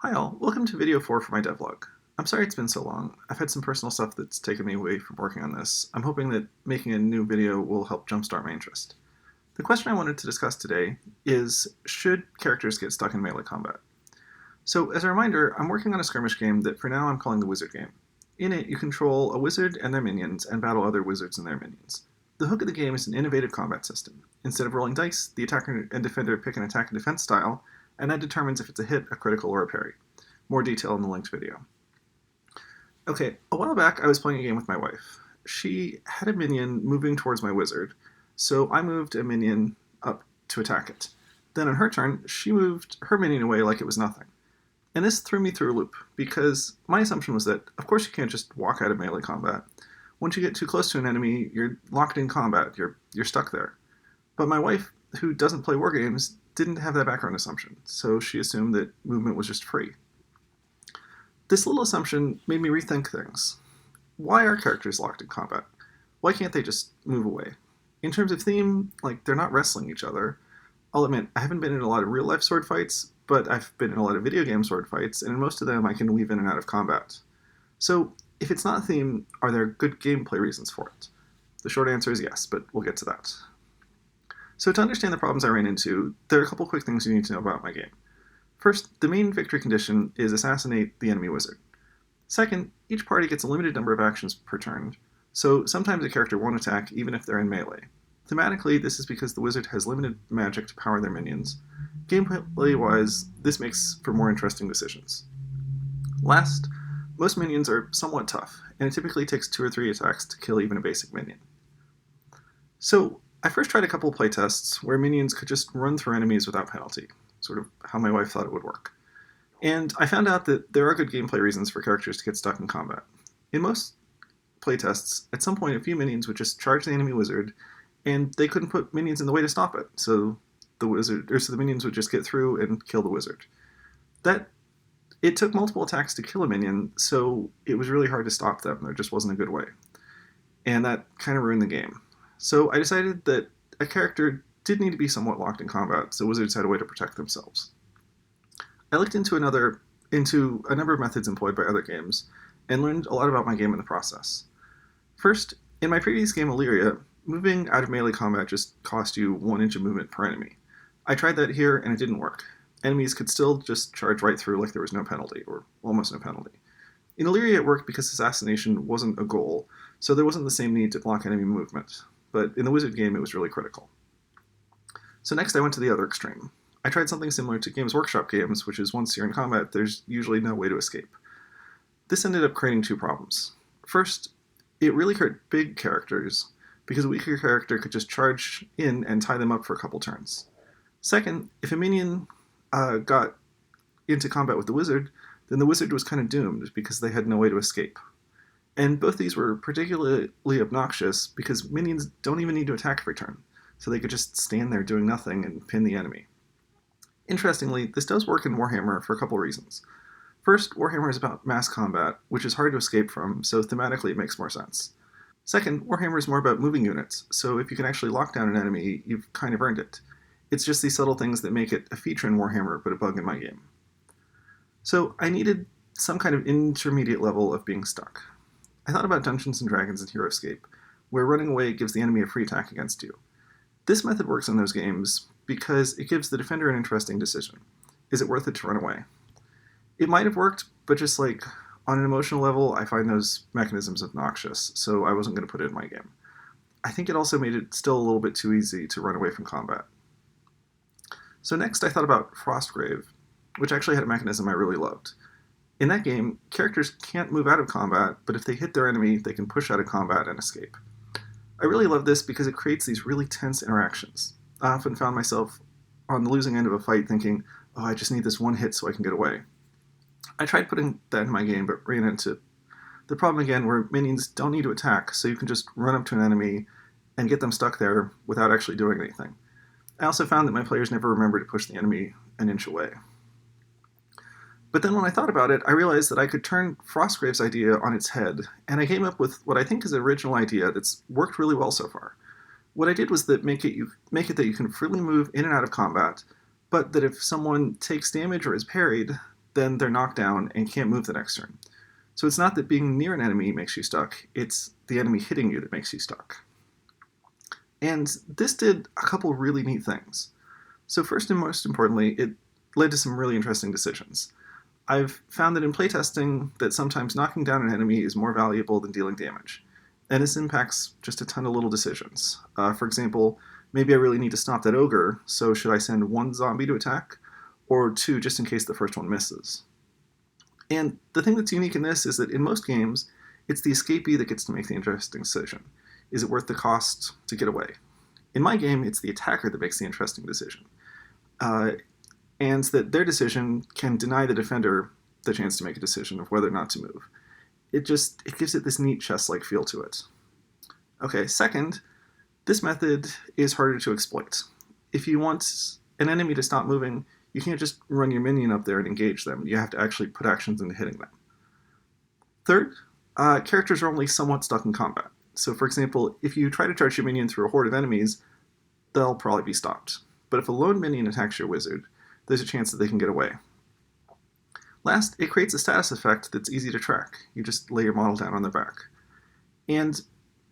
Hi all, welcome to video 4 for my devlog. I'm sorry it's been so long. I've had some personal stuff that's taken me away from working on this. I'm hoping that making a new video will help jumpstart my interest. The question I wanted to discuss today is, should characters get stuck in melee combat? So as a reminder, I'm working on a skirmish game that for now I'm calling the Wizard game. In it, you control a wizard and their minions and battle other wizards and their minions. The hook of the game is an innovative combat system. Instead of rolling dice, the attacker and defender pick an attack and defense style, and that determines if it's a hit, a critical, or a parry. More detail in the linked video. Okay, a while back I was playing a game with my wife. She had a minion moving towards my wizard, so I moved a minion up to attack it. Then on her turn, she moved her minion away like it was nothing. And this threw me through a loop, because my assumption was that, of course you can't just walk out of melee combat. Once you get too close to an enemy, you're locked in combat, you're stuck there. But my wife, who doesn't play war games, didn't have that background assumption, so she assumed that movement was just free. This little assumption made me rethink things. Why are characters locked in combat? Why can't they just move away? In terms of theme, they're not wrestling each other. I'll admit, I haven't been in a lot of real-life sword fights, but I've been in a lot of video game sword fights, and in most of them I can weave in and out of combat. So, if it's not theme, are there good gameplay reasons for it? The short answer is yes, but we'll get to that. So to understand the problems I ran into, there are a couple quick things you need to know about my game. First, the main victory condition is assassinate the enemy wizard. Second, each party gets a limited number of actions per turn, so sometimes a character won't attack even if they're in melee. Thematically, this is because the wizard has limited magic to power their minions. Gameplay-wise, this makes for more interesting decisions. Last, most minions are somewhat tough, and it typically takes 2 or 3 attacks to kill even a basic minion. So, I first tried a couple playtests where minions could just run through enemies without penalty, sort of how my wife thought it would work. And I found out that there are good gameplay reasons for characters to get stuck in combat. In most playtests, at some point a few minions would just charge the enemy wizard, and they couldn't put minions in the way to stop it, so the minions would just get through and kill the wizard. It took multiple attacks to kill a minion, so it was really hard to stop them. There just wasn't a good way. And that kind of ruined the game. So I decided that a character did need to be somewhat locked in combat, so wizards had a way to protect themselves. I looked into a number of methods employed by other games, and learned a lot about my game in the process. First, in my previous game Illyria, moving out of melee combat just cost you 1 inch of movement per enemy. I tried that here, and it didn't work. Enemies could still just charge right through like there was no penalty, or almost no penalty. In Illyria it worked because assassination wasn't a goal, so there wasn't the same need to block enemy movement. But in the Wizard game, it was really critical. So next I went to the other extreme. I tried something similar to Games Workshop games, which is once you're in combat, there's usually no way to escape. This ended up creating 2 problems. First, it really hurt big characters, because a weaker character could just charge in and tie them up for a couple turns. Second, if a minion got into combat with the wizard, then the wizard was kind of doomed, because they had no way to escape. And both these were particularly obnoxious because minions don't even need to attack every turn, so they could just stand there doing nothing and pin the enemy. Interestingly, this does work in Warhammer for a couple reasons. First, Warhammer is about mass combat, which is hard to escape from, so thematically it makes more sense. Second, Warhammer is more about moving units, so if you can actually lock down an enemy, you've kind of earned it. It's just these subtle things that make it a feature in Warhammer, but a bug in my game. So I needed some kind of intermediate level of being stuck. I thought about Dungeons & Dragons and Hero Escape, where running away gives the enemy a free attack against you. This method works in those games because it gives the defender an interesting decision. Is it worth it to run away? It might have worked, but just on an emotional level, I find those mechanisms obnoxious, so I wasn't going to put it in my game. I think it also made it still a little bit too easy to run away from combat. So next I thought about Frostgrave, which actually had a mechanism I really loved. In that game, characters can't move out of combat, but if they hit their enemy, they can push out of combat and escape. I really love this because it creates these really tense interactions. I often found myself on the losing end of a fight thinking, oh, I just need this one hit so I can get away. I tried putting that in my game, but ran into the problem again where minions don't need to attack, so you can just run up to an enemy and get them stuck there without actually doing anything. I also found that my players never remember to push the enemy an inch away. But then when I thought about it, I realized that I could turn Frostgrave's idea on its head, and I came up with what I think is an original idea that's worked really well so far. What I did was make it that you can freely move in and out of combat, but that if someone takes damage or is parried, then they're knocked down and can't move the next turn. So it's not that being near an enemy makes you stuck, it's the enemy hitting you that makes you stuck. And this did a couple really neat things. So first and most importantly, it led to some really interesting decisions. I've found that in playtesting that sometimes knocking down an enemy is more valuable than dealing damage. And this impacts just a ton of little decisions. For example, maybe I really need to stop that ogre, so should I send one zombie to attack, or two just in case the first one misses? And the thing that's unique in this is that in most games, it's the escapee that gets to make the interesting decision. Is it worth the cost to get away? In my game, it's the attacker that makes the interesting decision. And that their decision can deny the defender the chance to make a decision of whether or not to move. It gives it this neat chess-like feel to it. Okay, second, this method is harder to exploit. If you want an enemy to stop moving, you can't just run your minion up there and engage them. You have to actually put actions into hitting them. Third, characters are only somewhat stuck in combat. So for example, if you try to charge your minion through a horde of enemies, they'll probably be stopped. But if a lone minion attacks your wizard, there's a chance that they can get away. Last, it creates a status effect that's easy to track. You just lay your model down on their back. And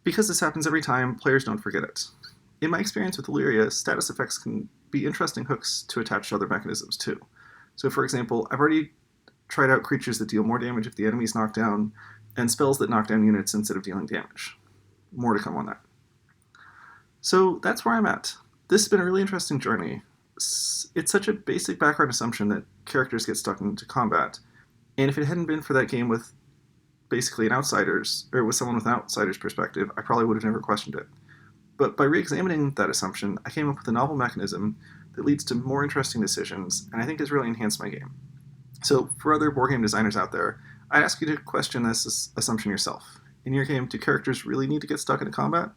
because this happens every time, players don't forget it. In my experience with Illyria, status effects can be interesting hooks to attach to other mechanisms too. So for example, I've already tried out creatures that deal more damage if the enemy's knocked down, and spells that knock down units instead of dealing damage. More to come on that. So that's where I'm at. This has been a really interesting journey. It's such a basic background assumption that characters get stuck into combat, and if it hadn't been for that game with basically with someone with an outsider's perspective, I probably would have never questioned it. But by re-examining that assumption, I came up with a novel mechanism that leads to more interesting decisions, and I think has really enhanced my game. So for other board game designers out there, I'd ask you to question this assumption yourself. In your game, do characters really need to get stuck into combat?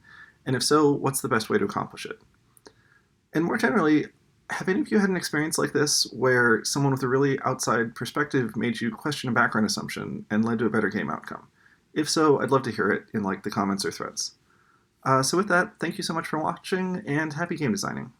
And if so, what's the best way to accomplish it? And more generally, have any of you had an experience like this where someone with a really outside perspective made you question a background assumption and led to a better game outcome? If so, I'd love to hear it in the comments or threads. So with that, thank you so much for watching, and happy game designing.